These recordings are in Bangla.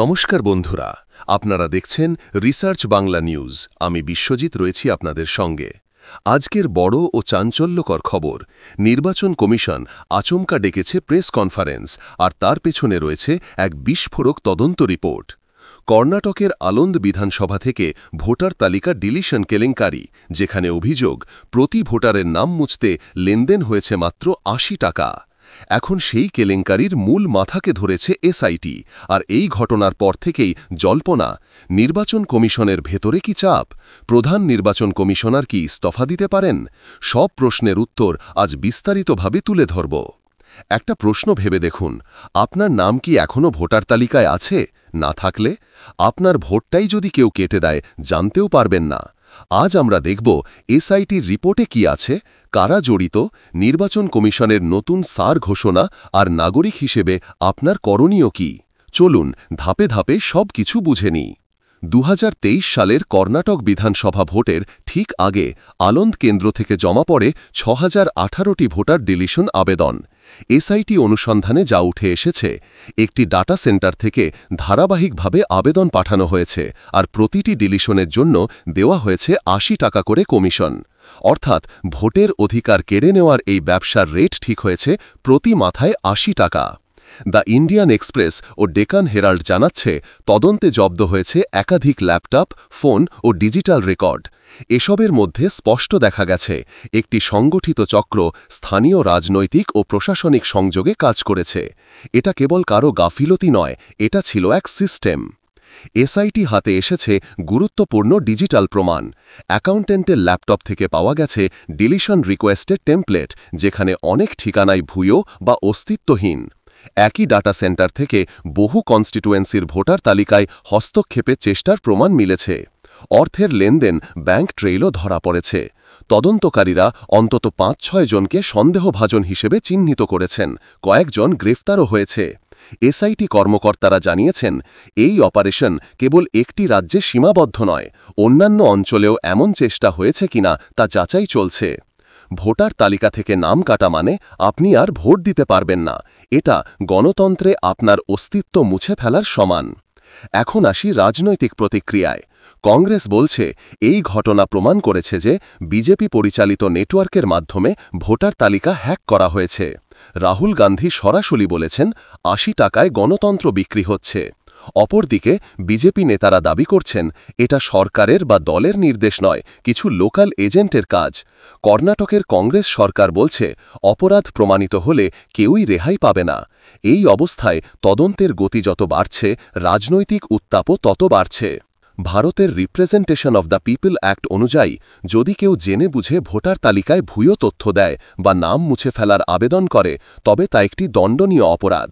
নমস্কার বন্ধুরা, আপনারা দেখছেন রিসার্চ বাংলা নিউজ। আমি বিশ্বজিৎ রয়েছি আপনাদের সঙ্গে। আজকের বড় ও চাঞ্চল্যকর খবর, নির্বাচন কমিশন আচমকা ডেকেছে প্রেস কনফারেন্স, আর তার পেছনে রয়েছে এক বিস্ফোরক তদন্ত রিপোর্ট। কর্ণাটকের আলন্দ বিধানসভা থেকে ভোটার তালিকা ডিলিশন কেলেঙ্কারি, যেখানে অভিযোগ প্রতি ভোটারের নাম মুছতে লেনদেন হয়েছে মাত্র ৮০ টাকা। এখন সেই কেলেঙ্কারির মূল মাথাকে ধরেছে এসআইটি, আর এই ঘটনার পর থেকেই জল্পনা, নির্বাচন কমিশনের ভেতরে কি চাপ, প্রধান নির্বাচন কমিশনার কি ইস্তফা দিতে পারেন? সব প্রশ্নের উত্তর আজ বিস্তারিতভাবে তুলে ধরব। একটা প্রশ্ন ভেবে দেখুন, আপনার নাম কি এখনও ভোটার তালিকায় আছে? না থাকলে আপনার ভোটটাই যদি কেউ কেটে দেয়, জানতেও পারবেন না। আজ আমরা দেখব এসআইটির রিপোর্টে কি আছে, কারা জড়িত, নির্বাচন কমিশনের নতুন সার ঘোষণা, আর নাগরিক হিসেবে আপনার করণীয় কি। চলুন ধাপে ধাপে সব কিছু বুঝে নিই। ২০২৩ সালের কর্ণাটক বিধানসভা ভোটের ঠিক আগে আলন্দ কেন্দ্র থেকে জমা পড়ে ৬০১৮টি ভোটার ডিলিশন আবেদন। এসআইটি অনুসন্ধানে যা উঠে এসেছে, একটি ডাটা সেন্টার থেকে ধারাবাহিকভাবে আবেদন পাঠানো হয়েছে, আর প্রতিটি ডিলিশনের জন্য দেওয়া হয়েছে ৮০ টাকা করে কমিশন। অর্থাৎ ভোটের অধিকার কেড়ে নেওয়ার এই ব্যবসার রেট ঠিক হয়েছে প্রতি মাথায় ৮০ টাকা। দ্য ইন্ডিয়ান এক্সপ্রেস ও ডেকান হেরাল্ড জানাচ্ছে, তদন্তে জব্দ হয়েছে একাধিক ল্যাপটপ, ফোন ও ডিজিটাল রেকর্ড। এসবের মধ্যে স্পষ্ট দেখা গেছে একটি সংগঠিত চক্র স্থানীয় রাজনৈতিক ও প্রশাসনিক সংযোগে কাজ করেছে। এটা কেবল কারো গাফিলতি নয়, এটা ছিল এক সিস্টেম। এসআইটি হাতে এসেছে গুরুত্বপূর্ণ ডিজিটাল প্রমাণ। অ্যাকাউন্টেন্টের ল্যাপটপ থেকে পাওয়া গেছে ডিলিশন রিকোয়েস্টের টেমপ্লেট, যেখানে অনেক ঠিকানায় ভুয়ো বা অস্তিত্বহীন। একই ডাটা সেন্টার থেকে বহু কনস্টিটুয়েন্সির ভোটার তালিকায় হস্তক্ষেপের চেষ্টার প্রমাণ মিলেছে। অর্থের লেনদেন, ব্যাংক ট্রেইলও ধরা পড়েছে। তদন্তকারীরা অন্তত ৫-৬ জনকে সন্দেহভাজন হিসেবে চিহ্নিত করেছেন, কয়েকজন গ্রেফতারও হয়েছে। এসআইটি কর্মকর্তারা জানিয়েছেন, এই অপারেশন কেবল একটি রাজ্যে সীমাবদ্ধ নয়, অন্যান্য অঞ্চলেও এমন চেষ্টা হয়েছে কিনা তা যাচাই চলছে। ভোটার তালিকা থেকে নাম কাটা মানে আপনি আর ভোট দিতে পারবেন না, এটা গণতন্ত্রে আপনার অস্তিত্ব মুছে ফেলার সমান। এখন আসি রাজনৈতিক প্রতিক্রিয়ায়। কংগ্রেস বলছে, এই ঘটনা প্রমাণ করেছে যে বিজেপি পরিচালিত নেটওয়ার্কের মাধ্যমে ভোটার তালিকা হ্যাক করা হয়েছে। রাহুল গান্ধী সরাসরি বলেছেন, ৮০ টাকায় গণতন্ত্র বিক্রি হচ্ছে। অপরদিকে বিজেপি নেতারা দাবি করছেন, এটা সরকারের বা দলের নির্দেশ নয়, কিছু লোকাল এজেন্টের কাজ। কর্ণাটকের কংগ্রেস সরকার বলছে, অপরাধ প্রমাণিত হলে কেউই রেহাই পাবে না। এই অবস্থায় তদন্তের গতি যত বাড়ছে, রাজনৈতিক উত্তাপও তত বাড়ছে। ভারতের representation of the people act অনুযায়ী, যদি কেউ জেনে বুঝে ভোটার তালিকায় ভুয়ো তথ্য দেয় বা নাম মুছে ফেলার আবেদন করে, তবে তা একটি দণ্ডনীয় অপরাধ।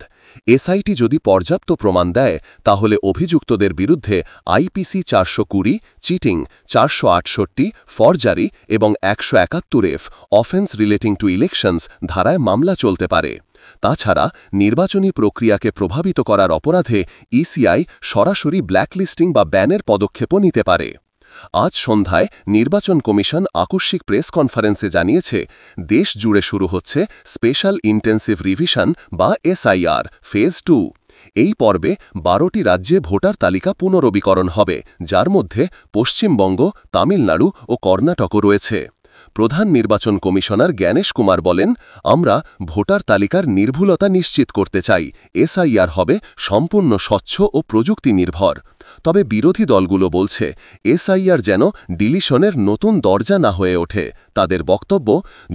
এসআইটি যদি পর্যাপ্ত প্রমাণ দেয়, তাহলে অভিযুক্তদের বিরুদ্ধে আইপিসি ৪২০, চিটিং ৪৬৮, ফরজারি এবং ১৭১F অফেন্স রিলেটিং টু ইলেকশনস ধারায় মামলা চলতে পারে। তাছাড়া নির্বাচনী প্রক্রিয়াকে প্রভাবিত করার অপরাধে ইসিআই সরাসরি ব্ল্যাকলিস্টিং বা ব্যানের পদক্ষেপও নিতে পারে। আজ সন্ধ্যায় নির্বাচন কমিশন আকস্মিক প্রেস কনফারেন্সে জানিয়েছে, দেশ জুড়ে শুরু হচ্ছে স্পেশাল ইন্টেন্সিভ রিভিশন বা এসআইআর ফেজ 2। এই পর্বে ১২টি রাজ্যে ভোটার তালিকা পুনরবীকরণ হবে, যার মধ্যে পশ্চিমবঙ্গ, তামিলনাড়ু ও কর্ণাটকও রয়েছে। প্রধান নির্বাচন কমিশনার জ্ঞানেশ কুমার বলেন, আমরা ভোটার তালিকার নির্ভুলতা নিশ্চিত করতে চাই। এসআইআর হবে সম্পূর্ণ স্বচ্ছ ও প্রযুক্তি নির্ভর। তবে বিরোধী দলগুলো বলছে, এসআইআর যেন ডিলিশনের নতুন দরজা না হয়ে ওঠে। তাদের বক্তব্য,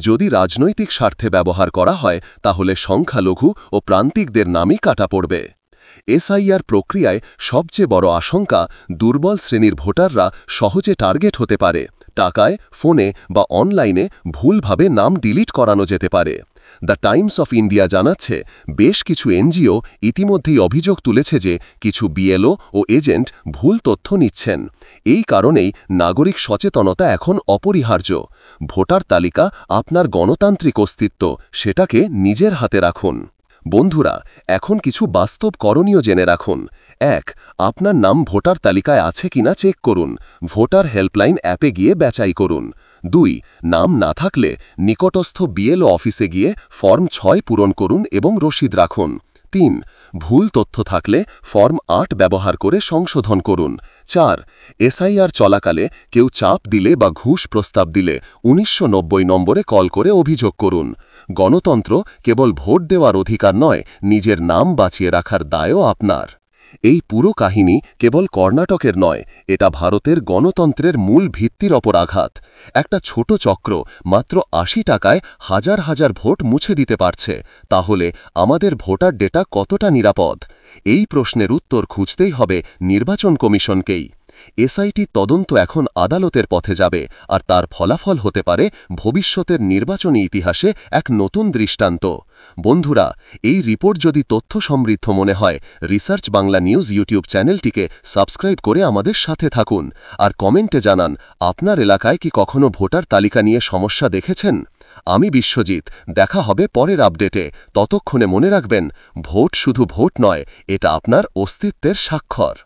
যদি রাজনৈতিক স্বার্থে ব্যবহার করা হয়, তাহলে সংখ্যালঘু ও প্রান্তিকদের নামই কাটা পড়বে। এসআইআর প্রক্রিয়ায় সবচেয়ে বড় আশঙ্কা, দুর্বল শ্রেণীর ভোটাররা সহজে টার্গেট হতে পারে। টাকায়, ফোনে বা অনলাইনে ভুলভাবে নাম ডিলিট করানো যেতে পারে। দ্য টাইমস অফ ইন্ডিয়া জানাচ্ছে, বেশ কিছু এনজিও ইতিমধ্যেই অভিযোগ তুলেছে যে কিছু বিএলও ও এজেন্ট ভুল তথ্য নিচ্ছেন। এই কারণেই নাগরিক সচেতনতা এখন অপরিহার্য। ভোটার তালিকা আপনার গণতান্ত্রিক অস্তিত্ব, সেটাকে নিজের হাতে রাখুন। বন্ধুরা, এখন কিছু বাস্তব করণীয় জেনে রাখুন। ১. আপনার নাম ভোটার তালিকায় আছে কিনা চেক করুন। ভোটার হেল্পলাইন অ্যাপে গিয়ে যাচাই করুন। ২. নাম না থাকলে নিকটস্থ বিএলও অফিসে গিয়ে ফর্ম ৬ পূরণ করুন এবং রসিদ রাখুন। 3. ভুল তথ্য থাকলে ফর্ম 8 ব্যবহার করে সংশোধন করুন। 4. এসআইআর চলাকালে কেউ চাপ দিলে বা ঘুষ প্রস্তাব দিলে 1990 নম্বরে কল করে অভিযোগ করুন। গণতন্ত্র কেবল ভোট দেওয়ার অধিকার নয়, নিজের নাম বাঁচিয়ে রাখার দায়ও আপনার। এই পুরো কাহিনী কেবল কর্ণাটকের নয়, এটা ভারতের গণতন্ত্রের মূল ভিত্তির ওপর আঘাত। একটা ছোট চক্র মাত্র 80 টাকায় হাজার হাজার ভোট মুছে দিতে পারছে। তাহলে আমাদের ভোটার ডেটা কতটা নিরাপদ? এই প্রশ্নের উত্তর খুঁজতেই হবে নির্বাচন কমিশনকেই। এসআইটি তদন্ত এখন আদালতের পথে যাবে, আর তার ফলাফল হতে পারে ভবিষ্যতের নির্বাচনী ইতিহাসে এক নতুন দৃষ্টান্ত। বন্ধুরা, এই রিপোর্ট যদি তথ্য সমৃদ্ধ মনে হয়, রিসার্চ বাংলা নিউজ ইউটিউব চ্যানেলটিকে সাবস্ক্রাইব করে আমাদের সাথে থাকুন, আর কমেন্টে জানান আপনার এলাকায় কি কখনো ভোটার তালিকা নিয়ে সমস্যা দেখেছেন। আমি বিশ্বজিৎ, দেখা হবে পরের আপডেটে। ততক্ষণে মনে রাখবেন, ভোট শুধু ভোট নয়, এটা আপনার অস্তিত্বের স্বাক্ষর।